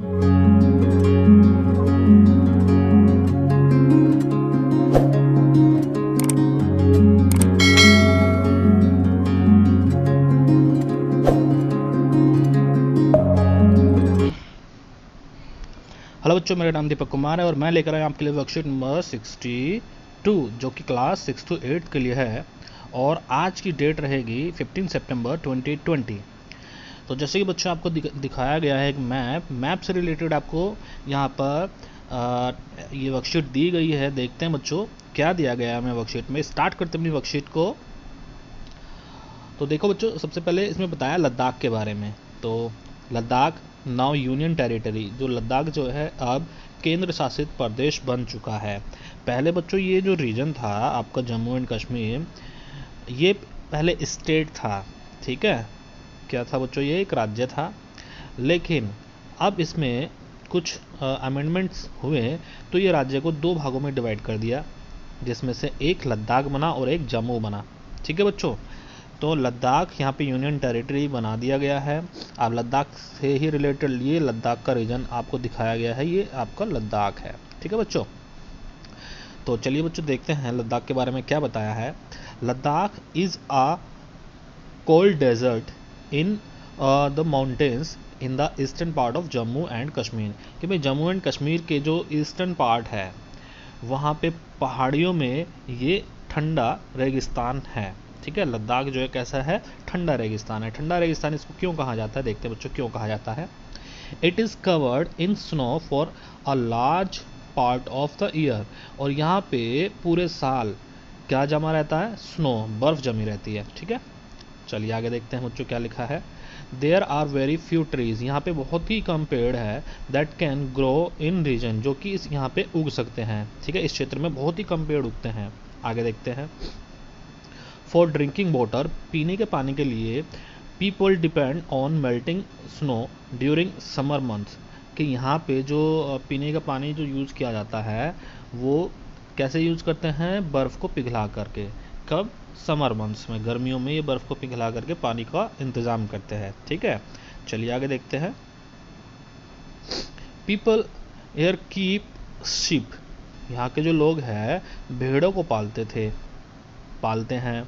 Hello बच्चों, मेरा नाम दीपक कुमार है और मैं लेकर आया आपके लिए वर्कशीट नंबर 62 जो कि क्लास 6 to 8 के लिए है। और आज की डेट रहेगी 15 सितंबर 2020। तो जैसे कि बच्चों आपको दिखाया गया है एक मैप से रिलेटेड आपको यहाँ पर ये वर्कशीट दी गई है। देखते हैं बच्चों क्या दिया गया है हमें वर्कशीट में। स्टार्ट करते हैं अपनी वर्कशीट को। तो देखो बच्चों, सबसे पहले इसमें बताया लद्दाख के बारे में। तो लद्दाख नाउ यूनियन टेरिटरी, जो लद्दाख जो है अब केंद्र शासित प्रदेश बन चुका है। पहले बच्चों ये जो रीजन था आपका जम्मू एंड कश्मीर, ये पहले स्टेट था, ठीक है। क्या था बच्चों, ये एक राज्य था। लेकिन अब इसमें कुछ अमेंडमेंट्स हुए तो ये राज्य को दो भागों में डिवाइड कर दिया, जिसमें से एक लद्दाख बना और एक जम्मू बना, ठीक है बच्चों। तो लद्दाख यहाँ पे यूनियन टेरिटरी बना दिया गया है। अब लद्दाख से ही रिलेटेड ये लद्दाख का रीजन आपको दिखाया गया है, ये आपका लद्दाख है, ठीक है बच्चों। तो चलिए बच्चों देखते हैं लद्दाख के बारे में क्या बताया है। Ladakh is a cold desert in the mountains in the eastern part of Jammu and Kashmir. कि भाई जम्मू एंड कश्मीर के जो ईस्टर्न पार्ट है वहाँ पे पहाड़ियों में ये ठंडा रेगिस्तान है, ठीक है। लद्दाख जो है कैसा है, ठंडा रेगिस्तान है। ठंडा रेगिस्तान इसको क्यों कहा जाता है, देखते हैं बच्चों क्यों कहा जाता है। It is covered in snow for a large part of the year. और यहाँ पे पूरे साल क्या जमा रहता है, स्नो, बर्फ जमी रहती है, ठीक है। चलिए आगे देखते हैं बच्चों क्या लिखा है। There are very few trees, यहाँ पे बहुत ही कम पेड़ है, that can grow in region, जो कि इस यहाँ पे उग सकते हैं, ठीक है। इस क्षेत्र में बहुत ही कम पेड़ उगते हैं। आगे देखते हैं। फॉर ड्रिंकिंग वाटर, पीने के पानी के लिए, people depend on melting snow during summer months. कि यहाँ पे जो पीने का पानी जो यूज़ किया जाता है वो कैसे यूज़ करते हैं, बर्फ़ को पिघला करके। कब, समर मंथ्स में, गर्मियों में ये बर्फ़ को पिघला करके पानी का इंतज़ाम करते हैं, ठीक है। चलिए आगे देखते हैं। पीपल एयर कीप शिप, यहाँ के जो लोग हैं भेड़ों को पालते हैं।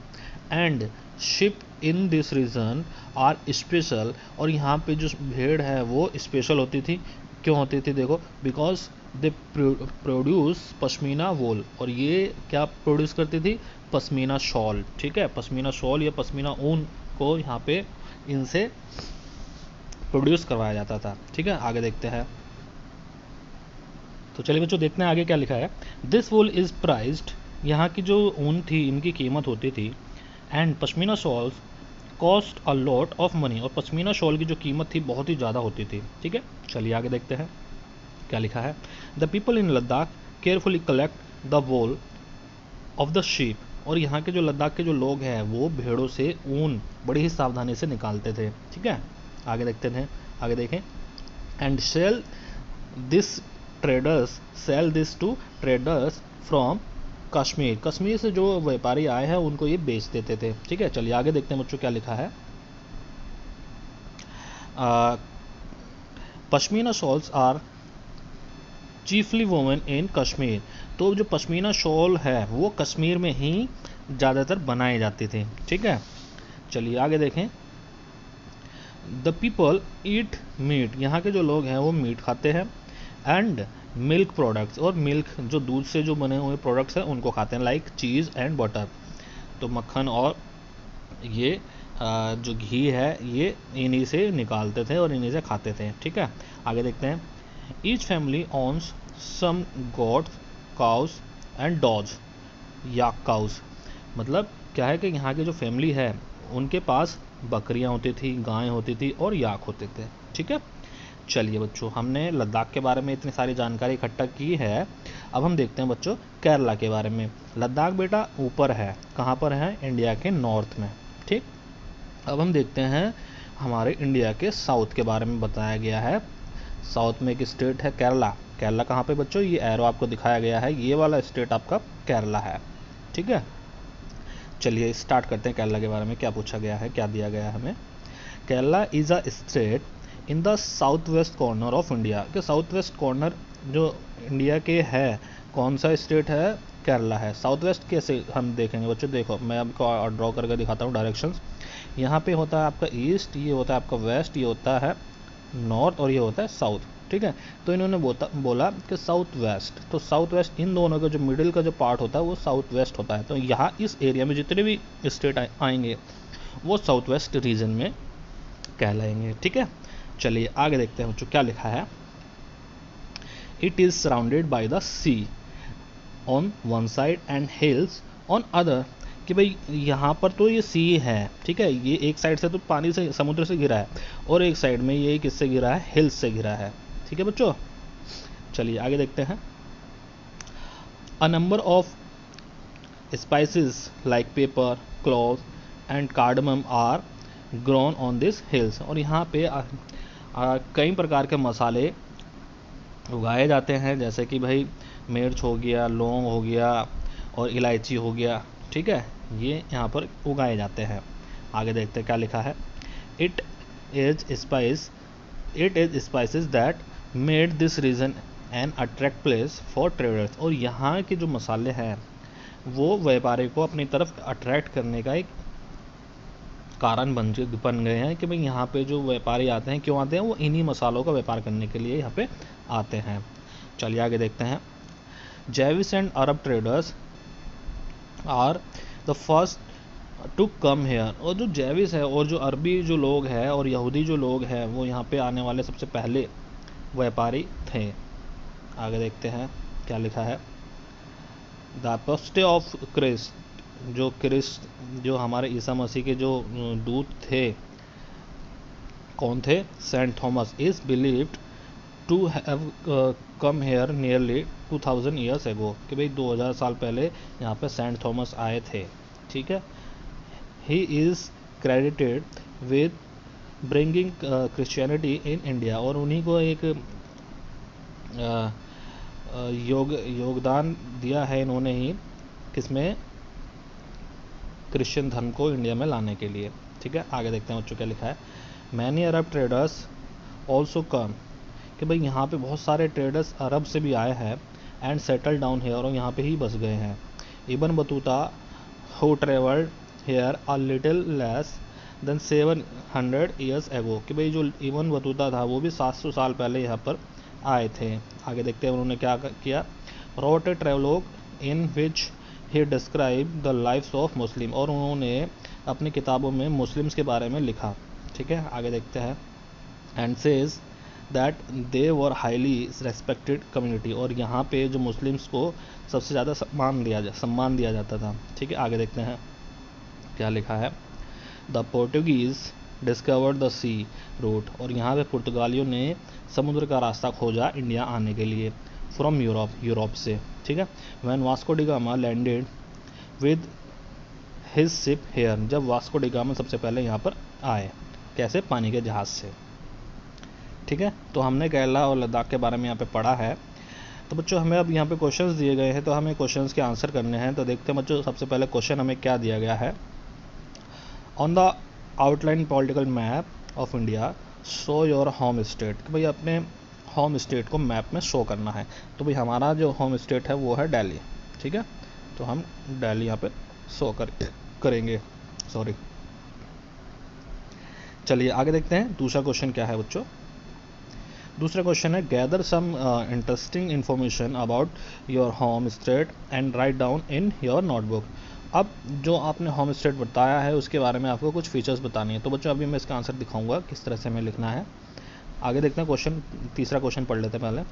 And sheep in this region are special, और यहाँ पे जो भेड़ है वो स्पेशल होती थी। क्यों होती थी, देखो, बिकॉज दे प्रोड्यूस पश्मीना वोल, और ये क्या प्रोड्यूस करती थी, पश्मीना शॉल, ठीक है। पश्मीना शॉल या पश्मीना ऊन को यहाँ पे इनसे प्रोड्यूस करवाया जाता था, ठीक है। आगे देखते हैं। तो चलिए बच्चों देखते हैं आगे क्या लिखा है। दिस वूल इज प्राइज्ड, यहाँ की जो ऊन थी इनकी कीमत होती थी। And pashmina shawls cost a lot of money, और पश्मीना शॉल की जो कीमत थी बहुत ही ज़्यादा होती थी, ठीक है। चलिए आगे देखते हैं क्या लिखा है। The people in Ladakh carefully collect the wool of the sheep, और यहाँ के जो लद्दाख के जो लोग हैं वो भेड़ों से ऊन बड़ी ही सावधानी से निकालते थे, ठीक है। आगे देखते हैं, आगे देखें। And sell this traders sell this to traders from Kashmir, Kashmir से जो व्यापारी आए हैं उनको ये बेच देते थे, ठीक है। चलिए आगे देखते हैं बच्चों क्या लिखा है। Pashmina shawls are chiefly women in Kashmir, तो जो पश्मीना शॉल है वो कश्मीर में ही ज़्यादातर बनाए जाते थे, ठीक है। चलिए आगे देखें। द पीपल ईट मीट, यहाँ के जो लोग हैं वो मीट खाते हैं। एंड मिल्क प्रोडक्ट्स, और मिल्क जो दूध से जो बने हुए प्रोडक्ट्स हैं उनको खाते हैं, लाइक चीज़ एंड बटर। तो मक्खन और ये जो घी है ये इन्हीं से निकालते थे और इन्हीं से खाते थे, ठीक है। आगे देखते हैं। Each family owns some goats, cows and dogs, या काउस, मतलब क्या है कि यहाँ की जो फैमिली है उनके पास बकरियाँ होती थी, गायें होती थी और याक होते थे, ठीक है। चलिए बच्चों, हमने लद्दाख के बारे में इतनी सारी जानकारी इकट्ठा की है। अब हम देखते हैं बच्चों केरला के बारे में। लद्दाख बेटा ऊपर है, कहाँ पर है, इंडिया के नॉर्थ में, ठीक। अब हम देखते हैं हमारे इंडिया के साउथ के बारे में बताया गया है। साउथ में एक स्टेट है केरला। केरला कहाँ पे बच्चों, ये एरो आपको दिखाया गया है, ये वाला स्टेट आपका केरला है, ठीक है। चलिए स्टार्ट करते हैं केरला के बारे में। क्या पूछा गया है, क्या दिया गया है हमें। Kerala is a state in the south west corner of India, कि साउथ वेस्ट कॉर्नर जो इंडिया के है, कौन सा स्टेट है, केरला है। साउथ वेस्ट कैसे हम देखेंगे बच्चों, देखो मैं आपको ड्रॉ करके दिखाता हूँ डायरेक्शंस। यहाँ पे होता है आपका ईस्ट, ये होता है आपका वेस्ट, ये होता है नॉर्थ और ये होता है साउथ, ठीक है। तो इन्होंने बोला कि साउथ वेस्ट, तो साउथ वेस्ट इन दोनों का जो मिडिल का जो पार्ट होता है वो साउथ वेस्ट होता है। तो यहाँ इस एरिया में जितने भी स्टेट आएंगे वो साउथ वेस्ट रीजन में कहलाएंगे, ठीक है। चलिए आगे देखते हैं बच्चों क्या लिखा है। It is surrounded by the sea on one side and hills on other, कि भाई यहाँ पर तो ये सी है, ठीक है, ये एक साइड से तो पानी से समुद्र से घिरा है और एक साइड में ये किससे घिरा है, हिल्स से घिरा है, ठीक है बच्चों। चलिए आगे देखते हैं। A number of spices like pepper, clove and cardamom are grown on this hills, और यहाँ पे कई प्रकार के मसाले उगाए जाते हैं, जैसे कि भाई मिर्च हो गया, लौंग हो गया और इलायची हो गया, ठीक है, ये यहाँ पर उगाए जाते हैं। आगे देखते हैं क्या लिखा है। It is spices that made this region an attract place for traders, और यहाँ के जो मसाले हैं वो व्यापारी को अपनी तरफ अट्रैक्ट करने का एक कारण बन गए हैं, कि भाई यहाँ पे जो व्यापारी आते हैं, क्यों आते हैं, वो इन्हीं मसालों का व्यापार करने के लिए यहाँ पे आते हैं। चलिए आगे देखते हैं। जैविस and Arab traders are the first to come here, और जो जैविस है और जो अरबी जो लोग हैं और यहूदी जो लोग हैं वो यहाँ पे आने वाले सबसे पहले व्यापारी थे। आगे देखते हैं क्या लिखा है। द अपोस्टे ऑफ क्रिस्ट, जो हमारे ईसा मसीह के जो दूत थे, कौन थे, Saint Thomas, is believed to have come here nearly 2000 years ago, कि भाई 2000 साल पहले यहाँ पे सेंट थॉमस आए थे, ठीक है। He is credited with bringing Christianity in India, और उन्हीं को एक योगदान दिया है इन्होंने ही, किसमें, क्रिश्चियन धर्म को इंडिया में लाने के लिए, ठीक है। आगे देखते हैं बच्चों क्या लिखा है। Many Arab traders also come, कि भाई यहाँ पे बहुत सारे ट्रेडर्स अरब से भी आए हैं, एंड सेटल डाउन हेयर, और यहाँ पे ही बस गए हैं। Ibn Battuta who travelled here a little less than 700 years ago, कि भाई जो इबन बतूता था वो भी 700 साल पहले यहाँ पर आए थे। आगे देखते हैं उन्होंने क्या किया। Wrote a travelogue in which he describe the lifes of Muslim, और उन्होंने अपनी किताबों में मुस्लिम्स के बारे में लिखा, ठीक है। आगे देखते हैं। And says that they were highly respected community, और यहाँ पे जो मुस्लिम्स को सबसे ज़्यादा सम्मान दिया जाता था, ठीक है। आगे देखते हैं क्या लिखा है। The Portuguese discovered the sea route, और यहाँ पे पुर्तगालियों ने समुद्र का रास्ता खोजा इंडिया आने के लिए, फ्रॉम यूरोप से, ठीक है। When Vasco da Gama landed with his ship here, जब वास्को डी गामा सबसे पहले यहाँ पर आए, कैसे, पानी के जहाज़ से, ठीक है। तो हमने केरला और लद्दाख के बारे में यहाँ पे पढ़ा है। तो बच्चों हमें अब यहाँ पे क्वेश्चंस दिए गए हैं, तो हमें क्वेश्चंस के आंसर करने हैं। तो देखते हैं बच्चों, सबसे पहले क्वेश्चन हमें क्या दिया गया है। On the outline political map of India show your home state, कि भाई अपने होम स्टेट को मैप में शो करना है। तो भाई हमारा जो होम स्टेट है वो है दिल्ली, ठीक है। तो हम दिल्ली यहाँ पे शो करेंगे, सॉरी। चलिए आगे देखते हैं दूसरा क्वेश्चन क्या है बच्चों। दूसरा क्वेश्चन है gather some interesting information about your home state and write down in your notebook. अब जो आपने होम स्टेट बताया है उसके बारे में आपको कुछ फीचर्स बतानी है। तो बच्चों अभी मैं इसका आंसर दिखाऊंगा किस तरह से हमें लिखना है। आगे देखते हैं क्वेश्चन, तीसरा क्वेश्चन पढ़ लेते हैं पहले।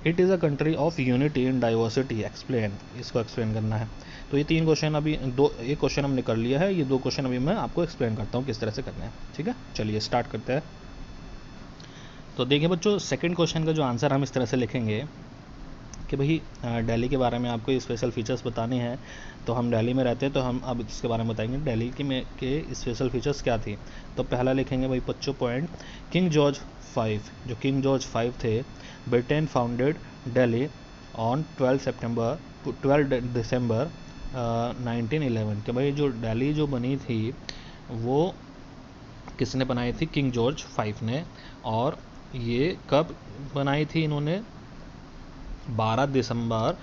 It is a country of unity in diversity, explain, इसको एक्सप्लेन करना है। तो ये तीन क्वेश्चन अभी एक क्वेश्चन हमने कर लिया है, ये दो क्वेश्चन अभी मैं आपको एक्सप्लेन करता हूँ किस तरह से करना है, ठीक है। चलिए स्टार्ट करते हैं। तो देखिए बच्चों, सेकंड क्वेश्चन का जो आंसर हम इस तरह से लिखेंगे कि भाई दिल्ली के बारे में आपको स्पेशल फीचर्स बताने हैं। तो हम दिल्ली में रहते हैं, तो हम अब इसके बारे में बताएंगे दिल्ली के स्पेशल फीचर्स क्या थी। तो पहला लिखेंगे भाई बच्चों पॉइंट, किंग जॉर्ज 5, जो किंग जॉर्ज 5 थे, ब्रिटेन फाउंडेड दिल्ली ऑन 12 दिसंबर 1911, कि भाई जो दिल्ली जो बनी थी वो किसने बनाई थी? किंग जॉर्ज 5 ने। और ये कब बनाई थी इन्होंने? 12 दिसंबर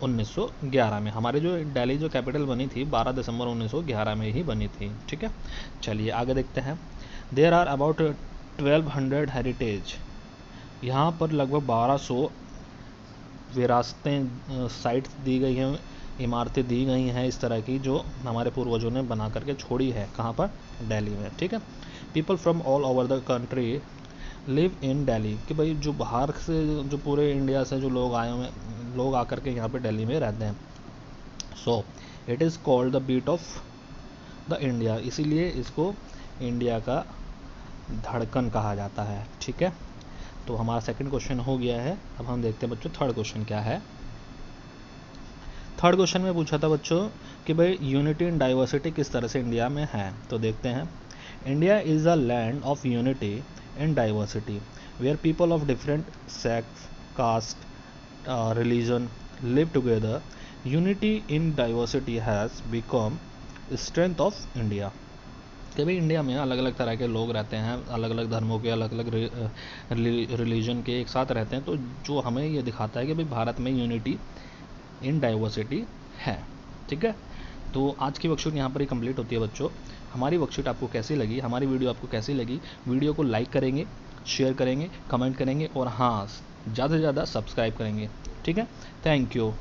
1911 में। हमारे जो दिल्ली जो कैपिटल बनी थी 12 दिसंबर 1911 में ही बनी थी। ठीक है, चलिए आगे देखते हैं। देयर आर अबाउट 1200 हेरिटेज, यहाँ पर लगभग 1200 विरासतें साइट्स दी गई हैं, इमारतें दी गई हैं इस तरह की, जो हमारे पूर्वजों ने बना करके छोड़ी है। कहाँ पर? दिल्ली में। ठीक है, people from all over the country live in Delhi, कि भाई जो बाहर से, जो पूरे इंडिया से जो लोग आए हुए, लोग आकर के यहाँ पे दिल्ली में रहते हैं। So it is called the beat of the India, इसीलिए इसको इंडिया का धड़कन कहा जाता है। ठीक है, तो हमारा सेकंड क्वेश्चन हो गया है। अब हम देखते हैं बच्चों थर्ड क्वेश्चन क्या है। थर्ड क्वेश्चन में पूछा था बच्चों कि भाई यूनिटी इन डाइवर्सिटी किस तरह से इंडिया में है। तो देखते हैं। India is a land of unity in diversity where people of different sects, caste, religion live together. Unity in diversity has become strength of India, कि भाई इंडिया में अलग अलग तरह के लोग रहते हैं, अलग अलग धर्मों के, अलग अलग रिलीजन के एक साथ रहते हैं। तो जो हमें ये दिखाता है कि भाई भारत में यूनिटी इन डाइवर्सिटी है। ठीक है, तो आज की वर्कशीट यहाँ पर ही कंप्लीट होती है बच्चों। हमारी वर्कशीट आपको कैसी लगी, हमारी वीडियो आपको कैसी लगी, वीडियो को लाइक करेंगे, शेयर करेंगे, कमेंट करेंगे और हाँ ज़्यादा से ज़्यादा सब्सक्राइब करेंगे। ठीक है, थैंक यू।